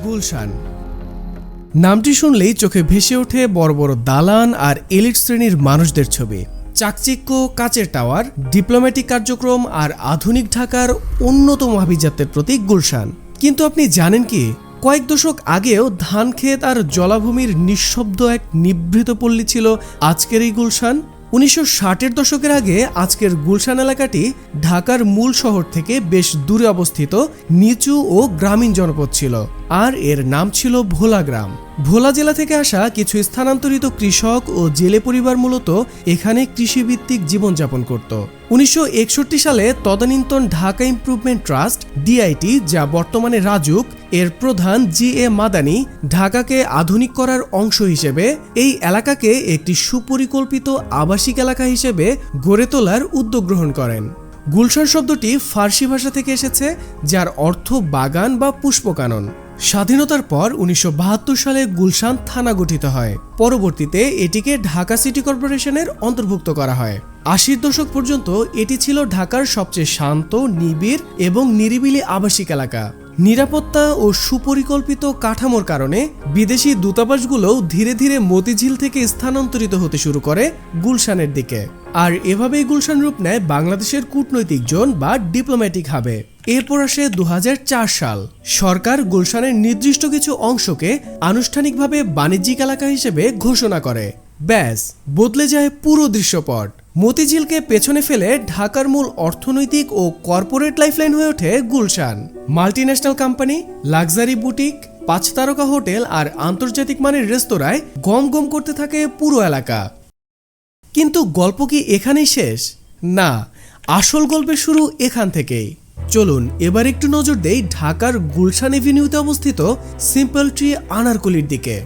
গুলশান নামটি শুনলেই চোখে ভেসে ওঠে বড় বড় দালান আর এলিট শ্রেণীর মানুষদের ছবি। চাকচিক্য, কাচের টাওয়ার, ডিপ্লোম্যাটিক কার্যক্রম আর আধুনিক ঢাকার অন্যতম আভিজাত্যের প্রতীক গুলশান। কিন্তু আপনি জানেন কি, কয়েক দশক আগেও ধানক্ষেত আর জলাভূমির নিঃশব্দ এক নিভৃত পল্লী ছিল আজকের এই গুলশান। 1960-এর দশকের আগে আজকের গুলশান এলাকাটি ঢাকার মূল শহর থেকে বেশ দূরে অবস্থিত নিচু ও গ্রামীণ জনপদ ছিল, আর এর নাম ছিল ভোলা গ্রাম। ভোলা জেলা থেকে আসা কিছু স্থানান্তরিত কৃষক ও জেলে পরিবার মূলত এখানে কৃষিভিত্তিক জীবনযাপন করত। 1961 সালে তদানীন্তন ঢাকা ইমপ্রুভমেন্ট ট্রাস্ট ডিআইটি, যা বর্তমানে রাজুক, এর প্রধান জি.এ. মাদানি ঢাকাকে আধুনিক করার অংশ হিসেবে এই এলাকাকে একটি সুপরিকল্পিত আবাসিক এলাকা হিসেবে গড়ে তোলার উদ্যোগ গ্রহণ করেন। গুলশান শব্দটি ফার্সি ভাষা থেকে এসেছে, যার অর্থ বাগান বা পুষ্পকানন। স্বাধীনতার পর 1972 সালে গুলশান থানা গঠিত হয়। পরবর্তীতে এটিকে ঢাকা সিটি কর্পোরেশনের অন্তর্ভুক্ত করা হয়। 80-র দশক পর্যন্ত এটি ছিল ঢাকার সবচেয়ে শান্ত, নিবিড় এবং নিরিবিলি আবাসিক এলাকা। নিরাপত্তা ও সুপরিকল্পিত কাঠামোর কারণে বিদেশি দূতাবাসগুলোও ধীরে ধীরে মতিঝিল থেকে স্থানান্তরিত হতে শুরু করে গুলশানের দিকে। আর এভাবেই গুলশান রূপ নেয় বাংলাদেশের কূটনৈতিক জোন বা ডিপ্লোম্যাটিক হাবে। এরপর আসে 2004 সাল। সরকার গুলশানের নির্দিষ্ট কিছু অংশকে আনুষ্ঠানিকভাবে বাণিজ্যিক এলাকা হিসেবে ঘোষণা করে। ব্যাস, বদলে যায় পুরো দৃশ্যপট। মতিঝিলকে পেছনে ফেলে ঢাকার মূল অর্থনৈতিক ও কর্পোরেট লাইফলাইন হয়ে ওঠে Gulshan. Multinational company, luxury boutique, 5 তারকা হোটেল আর আন্তর্জাতিক মানের রেস্তোরাঁয় গম গম করতে থাকে পুরো এলাকা। কিন্তু গল্প কি এখানেই শেষ? না, আসল গল্পের শুরু এখান থেকেই। চলুন এবার একটু নজর দেই ঢাকার গুলশান এভিনিউতে অবস্থিত সিম্পল ট্রি আনারকলির দিকে।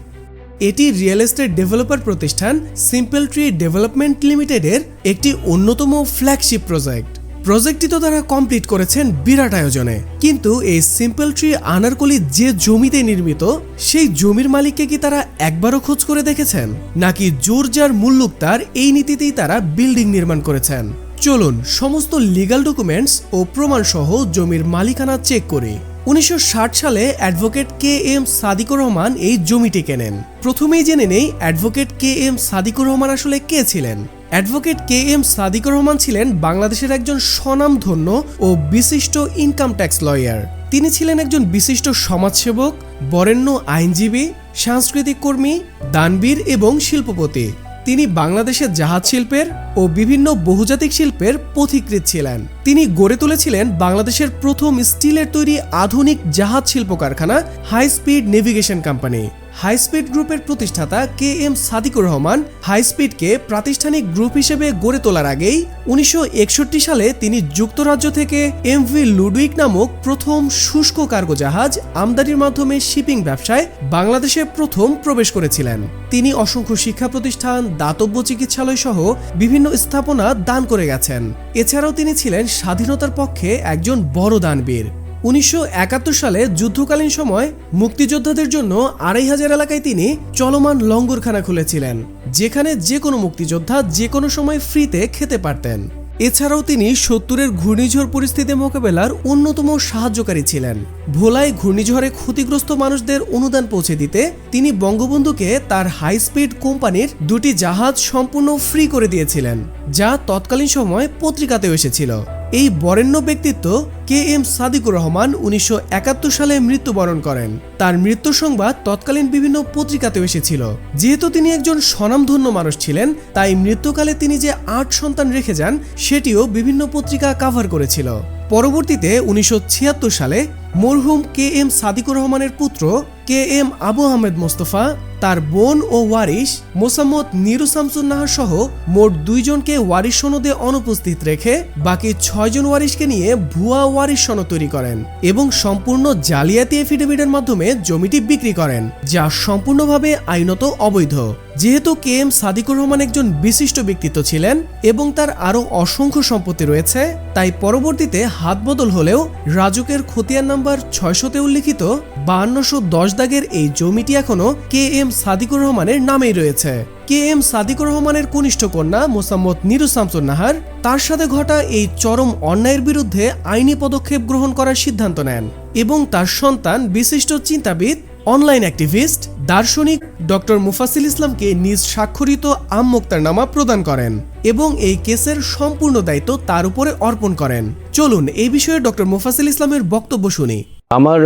এটি রিয়েল এস্টেট ডেভেলপার প্রতিষ্ঠান সিম্পল ট্রি ডেভেলপমেন্ট লিমিটেডের একটি অন্যতম ফ্ল্যাগশিপ প্রজেক্ট। প্রজেক্টটি তো তারা কমপ্লিট করেছেন বিরাট আয়োজনে, কিন্তু এই সিম্পল ট্রি আনারকলি যে জমিতে নির্মিত, সেই জমির মালিককে কি তারা একবারও খোঁজ করে দেখেছেন? নাকি জোর যার মুল্লুক তার এই নীতিতেই তারা বিল্ডিং নির্মাণ করেছেন? চলুন সমস্ত লিগ্যাল ডকুমেন্টস ও প্রমাণ সহ জমির মালিকানা চেক করি। 1960 সালে অ্যাডভোকেট কে.এম. সাদিকুর রহমান এই জমিটি কেনেন। প্রথমেই জেনে নেই অ্যাডভোকেট কে.এম. সাদিকুর রহমান আসলে কে ছিলেন। Advocate KM. সাদিকুর রহমান ছিলেন বাংলাদেশের একজন স্বনামধন্য ও বিশিষ্ট ইনকাম ট্যাক্স লয়ার। তিনি ছিলেন একজন বিশিষ্ট সমাজসেবক, বরেণ্য আইনজীবী, সাংস্কৃতিক কর্মী, দানবীর এবং শিল্পপতি। তিনি বাংলাদেশের জাহাজ শিল্পের ও বিভিন্ন বহুজাতিক শিল্পের পথিকৃৎ ছিলেন। তিনি গড়ে তুলেছিলেন বাংলাদেশের প্রথম স্টিলের তৈরি আধুনিক জাহাজ শিল্প কারখানা high speed navigation company. High speed গ্রুপের প্রতিষ্ঠাতা কে.এম. সাদিকুর রহমান হাই স্পিডকে প্রাতিষ্ঠানিক গ্রুপ হিসেবে গড়ে তোলার আগেই 1961 সালে তিনি যুক্তরাজ্য থেকে এমভি লুডউইক নামক প্রথম শুষ্ক কার্গো জাহাজ আমদানির মাধ্যমে শিপিং ব্যবসায় বাংলাদেশে প্রথম প্রবেশ করেছিলেন। তিনি অসংখ্য শিক্ষা প্রতিষ্ঠান, দাতব্য চিকিৎসালয় সহ বিভিন্ন স্থাপনা দান করে গেছেন। এছাড়াও তিনি ছিলেন স্বাধীনতার পক্ষে একজন বড় দানবীর। 1971 সালে যুদ্ধকালীন সময় মুক্তিযোদ্ধাদের জন্য 2500 এলাকায় তিনি চলমান লঙ্গরখানা খুলেছিলেন, যেখানে যে কোনো মুক্তিযোদ্ধা যে কোনো সময় ফ্রিতে খেতে পারতেন। এছাড়াও তিনি 70-এর ঘূর্ণিঝড় পরিস্থিতি মোকাবেলার অন্যতম সাহায্যকারী ছিলেন। ভোলায় ঘূর্ণিঝড়ে ক্ষতিগ্রস্ত মানুষদের অনুদান পৌঁছে দিতে তিনি বঙ্গবন্ধুকে তার হাই স্পিড কোম্পানির 2টি জাহাজ সম্পূর্ণ ফ্রি করে দিয়েছিলেন, যা তৎকালীন সময় পত্রিকাতেও এসেছিল। এই বরেণ্য ব্যক্তিত্ব কে.এম. সাদিকুর রহমান 1971 সালে মৃত্যুবরণ করেন। তার মৃত্যুর সংবাদ তৎকালীন বিভিন্ন পত্রিকাতেও এসেছিল। যেহেতু তিনি একজন স্বনামধন্য মানুষ ছিলেন, তাই মৃত্যুকালে তিনি যে 8 সন্তান রেখে যান সেটিও বিভিন্ন পত্রিকা কভার করেছিল। পরবর্তীতে 1976 সালে মরহুম কে.এম. সাদিকুর রহমানের পুত্র কে.এম. আবু আহমেদ মোস্তফা, তার বোন ও ওয়ারিশ মোসাম্মদ নিরু শামসুন নাহার সহ মোট 2 জনকে ওয়ারিশ সনদে অনুপস্থিত রেখে বাকি 6 জন ওয়ারিশকে নিয়ে ভুয়া ওয়ারিশ সনদ তৈরি করেন এবং সম্পূর্ণ জালিয়াতি এফিডেভিটের মাধ্যমে জমিটি বিক্রি করেন, যা সম্পূর্ণভাবে আইনত অবৈধ। যেহেতু কে.এম. সাদিকুর রহমান একজন বিশিষ্ট ব্যক্তিত্ব ছিলেন এবং তার আরও অসংখ্য সম্পত্তি রয়েছে, তাই পরবর্তীতে হাত বদল হলেও রাজুকের খতিয়ান নাম্বার 600-তে উল্লিখিত 5210 বাঁশদাগের এই জমিটি এখনো কে এম সাদিকুর রহমানের নামেই রয়েছে। কে এম সাদিকুর রহমানের কনিষ্ঠ কন্যা মোসাম্মদ নিরু শামসুন নাহার তার সাথে ঘটা এই চরম অন্যায়ের বিরুদ্ধে আইনি পদক্ষেপ গ্রহণ করার সিদ্ধান্ত নেন এবং তার সন্তান বিশিষ্ট চিন্তাবিদ, অনলাইন অ্যাক্টিভিস্ট, দার্শনিক ডক্টর মুফাসিল ইসলামকে নিজ স্বাক্ষরিত আম মোক্তারনামা প্রদান করেন এবং এই কেসের সম্পূর্ণ দায়িত্ব তার উপরে অর্পণ করেন। চলুন এই বিষয়ে ডক্টর মুফাসিল ইসলামের বক্তব্য শুনি। আমার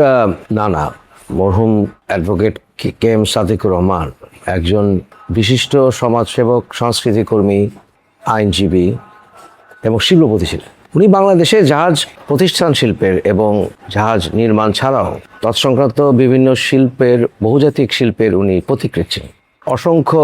নানা মরহুম advocate K M Sadiqur Rahman একজন বিশিষ্ট সমাজসেবক, সংস্কৃতিকর্মী, আইনজীবী এবং শিল্পপতি ছিলেন। উনি বাংলাদেশে জাহাজ প্রতিষ্ঠান শিল্পের এবং জাহাজ নির্মাণ ছাড়াও তৎসংক্রান্ত বিভিন্ন শিল্পের, বহুজাতিক শিল্পের উনি পথিকৃৎ ছিলেন। অসংখ্য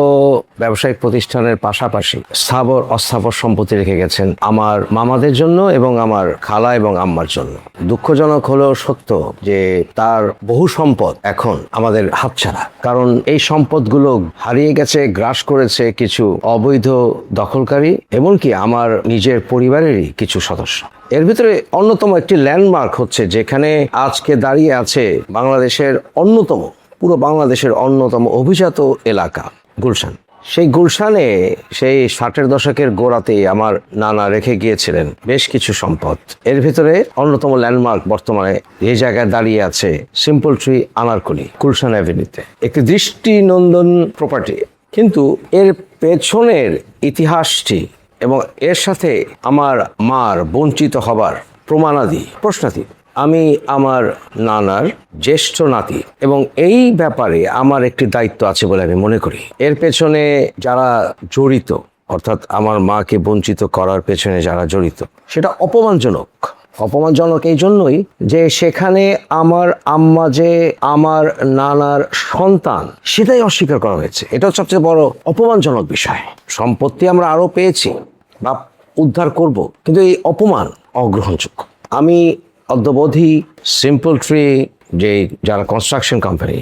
ব্যবসায়িক প্রতিষ্ঠানের পাশাপাশি স্থাবর অস্থাবর সম্পত্তি রেখে গেছেন আমার মামাদের জন্য এবং আমার খালা এবং আম্মার জন্য। দুঃখজনক হলেও সত্য যে তার বহু সম্পদ এখন আমাদের হাতছাড়া, কারণ এই সম্পদগুলো হারিয়ে গেছে, গ্রাস করেছে কিছু অবৈধ দখলকারী, এমনকি আমার নিজের পরিবারেরই কিছু সদস্য। এর ভিতরে অন্যতম একটি ল্যান্ডমার্ক হচ্ছে যেখানে আজকে দাঁড়িয়ে আছে বাংলাদেশের অন্যতম, পুরো বাংলাদেশের অন্যতম অভিজাত এলাকা গুলশান। সেই গুলশানে সেই 60-এর দশকের গোড়াতেই আমার নানা রেখে গিয়েছিলেন বেশ কিছু সম্পদ। এর ভিতরে অন্যতম ল্যান্ডমার্ক বর্তমানে এই জায়গায় দাঁড়িয়ে আছে সিম্পল ট্রি আনারকলি, গুলশান অ্যাভিনিউতে, একটি দৃষ্টিনন্দন প্রপার্টি। কিন্তু এর পেছনের ইতিহাসটি এবং এর সাথে আমার মার বঞ্চিত হবার প্রমাণাদি প্রশ্নাতীত। আমি আমার নানার জ্যেষ্ঠ নাতি এবং এই ব্যাপারে আমার একটি দায়িত্ব আছে বলে আমি মনে করি। এর পেছনে যারা জড়িত, অর্থাৎ আমার মাকে বঞ্চিত করার পেছনে যারা জড়িত, সেটা অপমানজনক। অপমানজনক এই জন্যই যে সেখানে আমার আম্মা যে আমার নানার সন্তান, সেটাই অস্বীকার করা হয়েছে। এটা সবচেয়ে বড় অপমানজনক বিষয়। সম্পত্তি আমরা আরও পেয়েছি বা উদ্ধার করব, কিন্তু এই অপমান অগ্রহণযোগ্য। আমি অদ্যবধি সিম্পল ট্রি যে যারা কনস্ট্রাকশন কোম্পানি,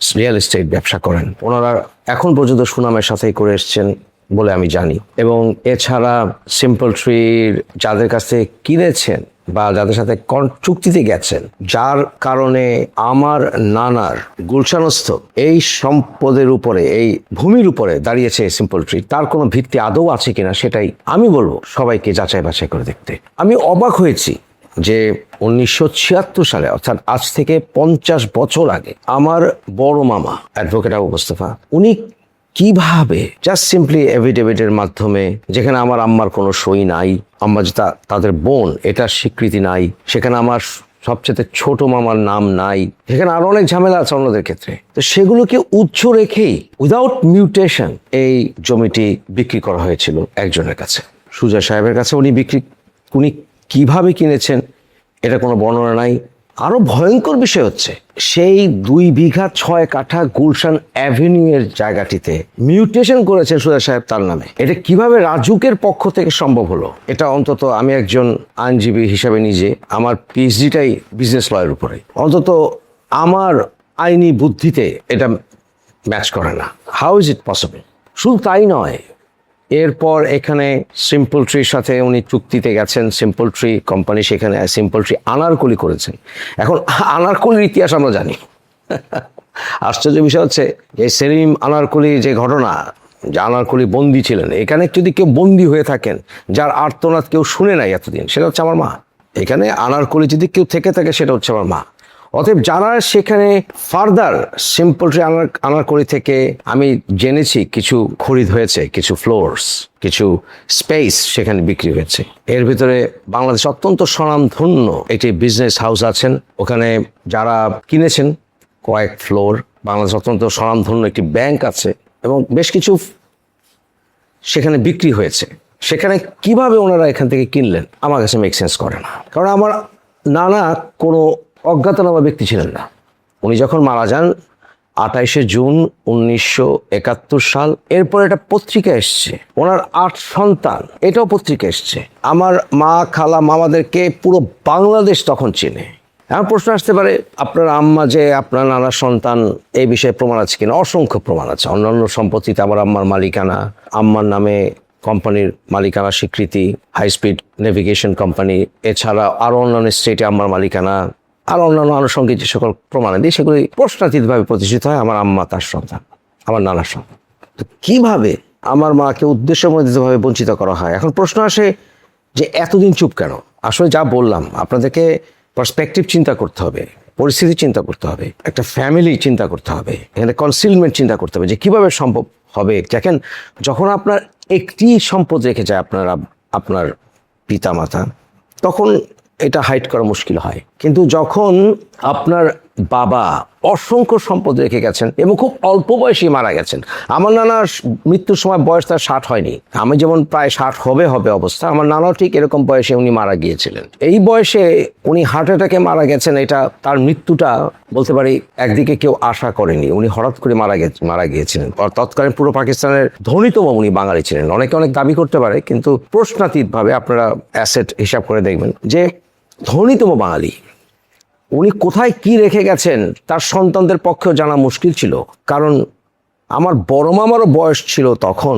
রিয়েল এস্টেট ব্যবসা করেন, ওনারা এখন পর্যন্ত সুনামের সাথেই করে এসছেন বলে আমি জানি। এবং এছাড়া সিম্পল ট্রির যাদের কাছ থেকে কিনেছেন বা যাদের সাথে চুক্তিতে গেছেন, যার কারণে আমার নানার গুলশানস্থ এই সম্পদের উপরে, এই ভূমির উপরে দাঁড়িয়েছে সিম্পল ট্রি, তার কোনো ভিত্তি আদৌ আছে কিনা সেটাই আমি বলবো সবাইকে যাচাই বাছাই করে দেখতে। আমি অবাক হয়েছি যে 1976 সালে, অর্থাৎ আজ থেকে 50 বছর আগে, আমার বড় মামা অ্যাডভোকেট আবু মোস্তফা, উনি কিভাবে জাস্ট সিম্পলি এভিডেভিটের মাধ্যমে, যেখানে আমার আম্মার কোনো সই নাই, আম্মা যে তাদের বোন এটার স্বীকৃতি নাই, সেখানে আমার সবচেয়ে ছোট মামার নাম নাই, সেখানে আরো অনেক ঝামেলা আছে অন্যদের ক্ষেত্রে, তো সেগুলোকে উচ্চ রেখেই উইদাউট মিউটেশন এই জমিটি বিক্রি করা হয়েছিল একজনের কাছে, সুজা সাহেবের কাছে। উনি কিভাবে কিনেছেন এটা কোনো বর্ণনা নাই। আরো ভয়ঙ্কর বিষয় হচ্ছে সেই 2 বিঘা 6 কাঠা গুলশান অ্যাভিনিউ এর জায়গাটিতে মিউটেশন করেছেন সুজা সাহেব তার নামে। এটা কিভাবে রাজুকের পক্ষ থেকে সম্ভব হলো? এটা অন্তত আমি একজন আইনজীবী হিসাবে নিজে, আমার পিএইচডিটাই বিজনেস লয়ের উপরে, অন্তত আমার আইনি বুদ্ধিতে এটা ম্যাচ করে না। How is it possible? শুধু তাই নয়, এরপর এখানে সিম্পল ট্রির সাথে উনি চুক্তিতে গেছেন, সিম্পল ট্রি কোম্পানি সেখানে সিম্পল ট্রি আনারকলি করেছেন। এখন আনারকলির ইতিহাস আমরা জানি। আশ্চর্য বিষয় হচ্ছে যে সেলিম আনারকলি যে ঘটনা, যে আনারকলি বন্দী ছিলেন, এখানে যদি কেউ বন্দী হয়ে থাকেন যার আর্তনাদ কেউ শুনে নাই এতদিন, সেটা হচ্ছে আমার মা। এখানে আনারকলি যদি কেউ থেকে থাকে সেটা হচ্ছে আমার মা। অতএব যারা সেখানে ফার্দার সিম্পল ট্রি আনারকলি থেকে আমি জেনেছি কিছু খরিদ হয়েছে, কিছু ফ্লোরস, কিছু স্পেস সেখানে বিক্রি হয়েছে। এর ভিতরে বাংলাদেশ অত্যন্ত স্বনামধন্য একটি বিজনেস হাউস আছেন, ওখানে যারা কিনেছেন কয়েক ফ্লোর। বাংলাদেশ অত্যন্ত স্বনামধন্য একটি ব্যাংক আছে এবং বেশ কিছু সেখানে বিক্রি হয়েছে। সেখানে কিভাবে ওনারা এখান থেকে কিনলেন আমার কাছে মেক সেন্স করে না, কারণ আমার নানা কোনো অজ্ঞাতনামা ব্যক্তি ছিলেন না। উনি যখন মারা যান 28শে জুন 1971 সাল, এরপর একটা পত্রিকা এসছে, ওনার 8 সন্তান, এটাও পত্রিকা এসছে। আমার মা, খালা, মামাদেরকে পুরো বাংলাদেশ তখন চেনে। এখন প্রশ্ন আসতে পারে, আপনার আম্মা যে আপনার নানার সন্তান, এই বিষয়ে প্রমাণ আছে কিনা? অসংখ্য প্রমাণ আছে। অন্যান্য সম্পত্তিতে আমার আম্মার মালিকানা, আম্মার নামে কোম্পানির মালিকানা স্বীকৃতি, হাই স্পিড নেভিগেশন কোম্পানি, এছাড়া আরও অন্যান্য স্টেটে আম্মার মালিকানা, আর অন্যান্য আনুষঙ্গিক যে সকল প্রমাণাদি সেগুলি প্রশ্নাতীতভাবে প্রতিষ্ঠিত হয় আমার আম্মা তার সন্তান, আমার নানার সন্তান। তো কিভাবে আমার মাকে উদ্দেশ্যমণ্ডিতভাবে বঞ্চিত করা হয়? এখন প্রশ্ন আসে যে এতদিন চুপ কেন? আসলে যা বললাম আপনাদেরকে, পার্সপেক্টিভ চিন্তা করতে হবে, পরিস্থিতি চিন্তা করতে হবে, একটা ফ্যামিলি চিন্তা করতে হবে, এখানে কনসিলমেন্ট চিন্তা করতে হবে যে কিভাবে সম্ভব হবে। দেখেন, যখন আপনার একটি সম্পদ রেখে যায় আপনার পিতামাতা, তখন এটা হাইড করা মুশকিল হয়। কিন্তু যখন আপনার বাবা অসংখ্য সম্পদ রেখে গেছেন এবং খুব অল্প বয়সে মারা গেছেন, আমার নানার মৃত্যুর সময় বয়স তার 60 হয়নি, আমি যেমন প্রায় 60 হবে অবস্থা, আমার নানাও ঠিক এরকম বয়সে উনি মারা গিয়েছিলেন। এই বয়সে উনি হার্ট অ্যাটাকে মারা গেছেন, এটা তার মৃত্যুটা বলতে পারি একদিকে কেউ আশা করেনি। উনি হঠাৎ করে মারা গিয়েছিলেন। আর তৎকালীন পুরো পাকিস্তানের ধনীতম উনি বাঙালি ছিলেন। অনেকে অনেক দাবি করতে পারে, কিন্তু প্রশ্নাতীতভাবে আপনারা অ্যাসেট হিসাব করে দেখবেন যে ধনীতম বাঙালি, উনি কোথায় কি রেখে গেছেন তার সন্তানদের পক্ষেও জানা মুশকিল ছিল। কারণ আমার বড় মামারও বয়স ছিল তখন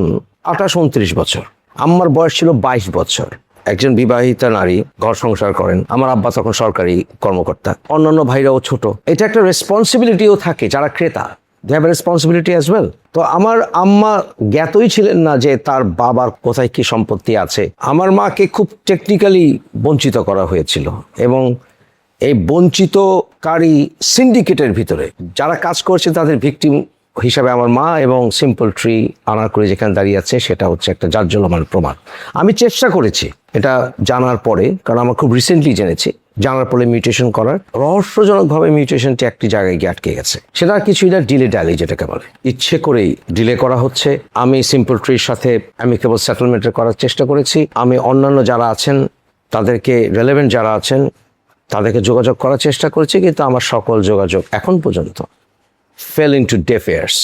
28-29 বছর, আম্মার বয়স ছিল 22 বছর। একজন বিবাহিতা নারী, ঘর সংসার করেন। আমার আব্বা তখন সরকারি কর্মকর্তা, অন্যান্য ভাইরাও ছোট। এটা একটা রেসপন্সিবিলিটিও থাকে, যারা ক্রেতা they have responsibility as well. তো আমার আম্মা জ্ঞাতই ছিলেন না যে তার বাবার কোথায় কি সম্পত্তি আছে। আমার মাকে খুব টেকনিক্যালি বঞ্চিত করা হয়েছিল, এবং এই বঞ্চিতকারী সিন্ডিকেটের ভিতরে যারা কাজ করছে তাদের ভিকটিম হিসাবে আমার মা এবং সিম্পল ট্রি আনারকুড়ি যেখানে দাঁড়িয়ে আছে সেটা হচ্ছে একটা জাজ্জলমান প্রমাণ। আমি চেষ্টা করেছি এটা জানার পরে, কারণ আমার খুব রিসেন্টলি জেনেছি, জানার পরে মিউটেশন করার, রহস্যজনকভাবে মিউটেশনটি একটি জায়গায় গিয়ে আটকে গেছে। সেটা আর কিছুই না, ডিলে ডালি যেটাকে বলে। ইচ্ছে করেই ডিলে করা হচ্ছে। আমি সিম্পল ট্রির সাথে অ্যামিকেবল সেটেলমেন্টের করার চেষ্টা করেছি। আমি অন্যান্য যারা আছেন তাদেরকে, রেলেভেন্ট যারা আছেন তাদেরকে যোগাযোগ করার চেষ্টা করেছি, কিন্তু আমার সকল যোগাযোগ এখন পর্যন্ত ফেল ইনটু ডেফ ইয়ার্স।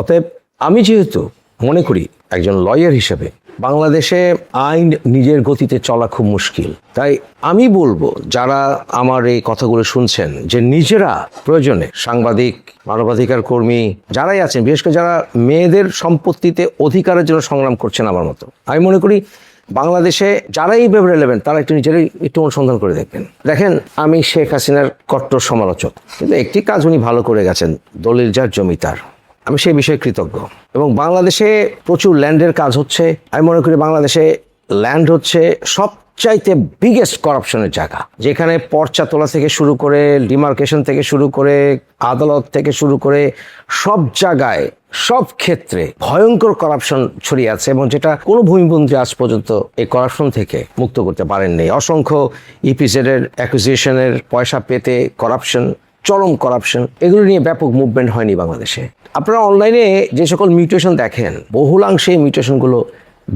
অতএব আমি যেহেতু মনে করি একজন লয়ার হিসেবে বাংলাদেশে আইন নিজের গতিতে চলা খুব মুশকিল, তাই আমি বলবো যারা আমার এই কথাগুলো শুনছেন যে নিজেরা প্রয়োজনে সাংবাদিক, মানবাধিকার কর্মী যারাই আছেন, বিশেষ করে যারা মেয়েদের সম্পত্তিতে অধিকারের জন্য সংগ্রাম করছেন আমার মতো, আমি মনে করি বাংলাদেশে যারাই এইভাবে রেলেভেন্ট তারা নিজেরাই একটু অনুসন্ধান করে দেখেন। আমি শেখ হাসিনার কট্টর সমালোচক, কিন্তু একটি কাজ উনি ভালো করে গেছেন, দলিল যার জমি তার। আমি সেই বিষয়ে কৃতজ্ঞ। এবং বাংলাদেশে প্রচুর ল্যান্ডের কাজ হচ্ছে। আমি মনে করি বাংলাদেশে ল্যান্ড হচ্ছে সবচাইতে বিগেস্ট করাপশনের জায়গা, যেখানে পর্চা তোলা থেকে শুরু করে, ডিমার্কেশন থেকে শুরু করে, আদালত থেকে শুরু করে সব জায়গায়, সব ক্ষেত্রে ভয়ঙ্কর করাপশন ছড়িয়ে আছে, এবং যেটা কোনো ভূমিমন্ত্রী আজ পর্যন্ত এই করাপশন থেকে মুক্ত করতে পারেননি। অসংখ্য ইপিজেডের অ্যাকুইজিশনের পয়সা পেতে করাপশন, চরম করাপশন, এগুলো নিয়ে ব্যাপক মুভমেন্ট হয়নি বাংলাদেশে। আপনারা অনলাইনে যে সকল মিউটেশন দেখেন, বহুলাংশে এই মিউটেশনগুলো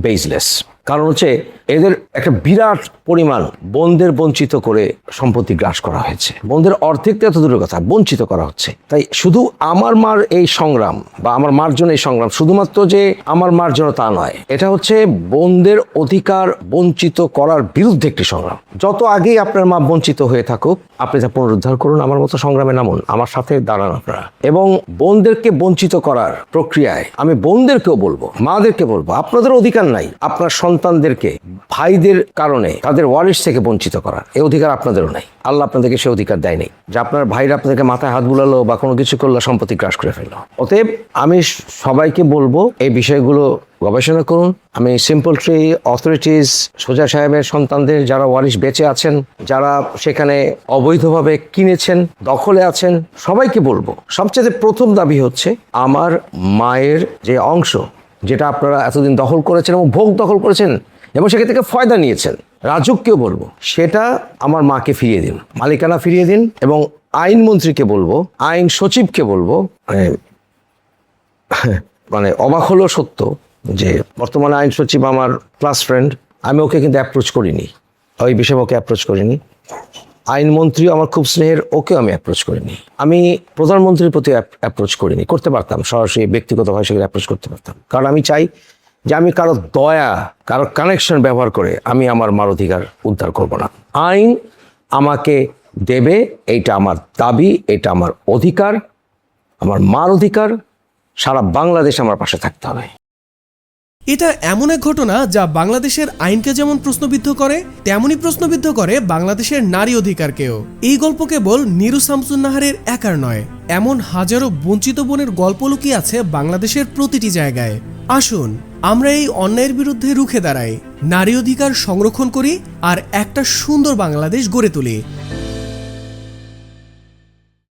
বেসলেস। কারণ হচ্ছে এদের একটা বিরাট পরিমাণ বোনদের বঞ্চিত করে সম্পত্তি গ্রাস করা হয়েছে। বোনদের অর্ধেক এত দূরের কথা, বঞ্চিত করা হচ্ছে। তাই শুধু আমার মার এই সংগ্রাম বা আমার মার জন্য এই সংগ্রাম শুধুমাত্র যে আমার মার জন্য তা নয়, এটা হচ্ছে বোনদের অধিকার বঞ্চিত করার বিরুদ্ধে একটি সংগ্রাম। যত আগেই আপনার মা বঞ্চিত হয়ে থাকুক, আপনি তা পুনরুদ্ধার করুন, আমার মতো সংগ্রামে নামুন, আমার সাথে দাঁড়ান আপনারা। এবং বোনদেরকে বঞ্চিত করার প্রক্রিয়ায় আমি বোনদেরকেও বলবো, মাদেরকে বলবো, আপনাদের অধিকার নাই আপনার সন্তানদেরকে ভাইদের কারণে তাদের ওয়ারিশ থেকে বঞ্চিত করার। এই অধিকার আপনাদেরও নাই। আল্লাহ আপনাদেরকে সে অধিকার দেয়নি যে আপনার ভাইরা আপনাদেরকে মাথায় হাত বুলালো বা কোনো কিছু করলো, সম্পত্তি গ্রাস করে ফেললো। অতএব আমি সবাইকে বলবো এই বিষয়গুলো গবেষণা করুন। আমি সিম্পল ট্রি অথরিটিজ, সোজা সাহেবের সন্তানদের যারা ওয়ারিশ বেঁচে আছেন, যারা সেখানে অবৈধভাবে কিনেছেন, দখলে আছেন, সবাইকে বলবো সবচেয়ে প্রথম দাবি হচ্ছে আমার মায়ের যে অংশ, যেটা আপনারা এতদিন দখল করেছেন এবং ভোগ দখল করেছেন এবং সেখান থেকে ফয়দা নিয়েছেন, রাজুককেও বলবো সেটা আমার মাকে ফিরিয়ে দিন, মালিকানা ফিরিয়ে দিন। এবং আইনমন্ত্রীকে বলবো, আইন সচিবকে বলবো, মানে অবাক হলো সত্য যে বর্তমানে আইন সচিব আমার ক্লাস ফ্রেন্ড, আমি ওকে কিন্তু অ্যাপ্রোচ করিনি, ওই বিষয়ে ওকে অ্যাপ্রোচ করিনি। আইনমন্ত্রীও আমার খুব স্নেহের, ওকেও আমি অ্যাপ্রোচ করিনি। আমি প্রধানমন্ত্রীর প্রতি অ্যাপ্রোচ করিনি, করতে পারতাম, সরাসরি ব্যক্তিগতভাবে সেগুলো অ্যাপ্রোচ করতে পারতাম। কারণ আমি চাই যে আমি কারো দয়া, কারো কানেকশন ব্যবহার করে আমি আমার মার অধিকার উদ্ধার করব না। আইন আমাকে দেবে, এইটা আমার দাবি, এটা আমার অধিকার, আমার মার অধিকার। সারা বাংলাদেশ আমার পাশে থাকতে হবে। এটা এমন এক ঘটনা যা বাংলাদেশের আইনকে যেমন প্রশ্নবিদ্ধ করে তেমনি প্রশ্নবিদ্ধ করে বাংলাদেশের নারী অধিকারকেও। এই গল্প কেবল নিরু শামসুন্নাহারের একার নয়, এমন হাজারো বঞ্চিত বোনের গল্প লুকিয়ে আছে বাংলাদেশের প্রতিটি জায়গায়। আসুন আমরা এই অন্যায়ের বিরুদ্ধে রুখে দাঁড়াই, নারী অধিকার সংরক্ষণ করি আর একটা সুন্দর বাংলাদেশ গড়ে তুলি।